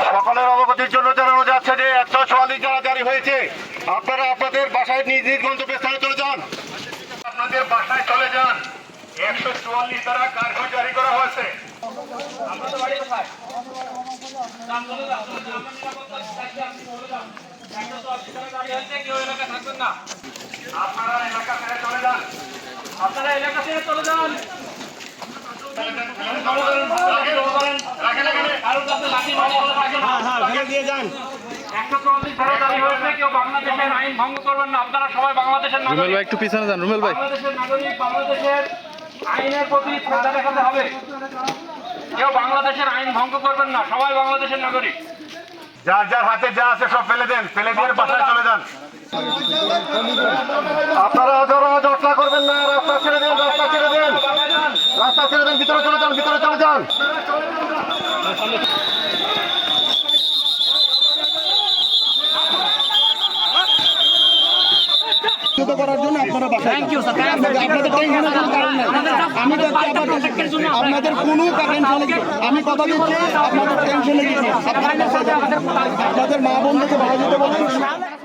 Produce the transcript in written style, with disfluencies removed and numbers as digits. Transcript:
সকলের অবগতির জন্য জানানো যাচ্ছে যে 144 ধারা জারি হয়েছে। আপনারা আপনাদের বাসায় নিজ নিজ গন্তব্যস্থানে চলে যান, আপনাদের বাসায় চলে যান। 144 ধারা কার্য জারি করা হয়েছে। আপনারা এলাকা ছেড়ে চলে যান, আপনারা এলাকা ছেড়ে চলে যান। বাংলাদেশের আইন ভঙ্গ করবেন না, আপনারা সবাই বাংলাদেশের নাগরিক। একটু পিছনে যান রুমেল ভাই। বাংলাদেশের নাগরিক, বাংলাদেশের আইনের প্রতি শ্রদ্ধা দেখাতে হবে। কেউ বাংলাদেশের আইন ভঙ্গ করবেন না, সবাই বাংলাদেশের নাগরিক। যার যার হাতে যা আছে সব ফেলে দেন, ফেলে দিয়ে বাসায় চলে যান। আপনারা জটলা করবেন না, রাস্তা ছেড়ে দেন, রাস্তা ছেড়ে দেন, রাস্তা ছেড়ে দেন, ভিতরে চলে যান, ভিতরে চলে যান। করার জন্য আপনারা বাসায় আপনাদের টেনশনের কোনো কারণ নেই। আমি আপনাদের কোনো টেনশন নেই, আমি কথা দিচ্ছি আপনাদের টেনশনে কিছু আপনাদের মা বোনদেরকে ভালো যেতে বলুন।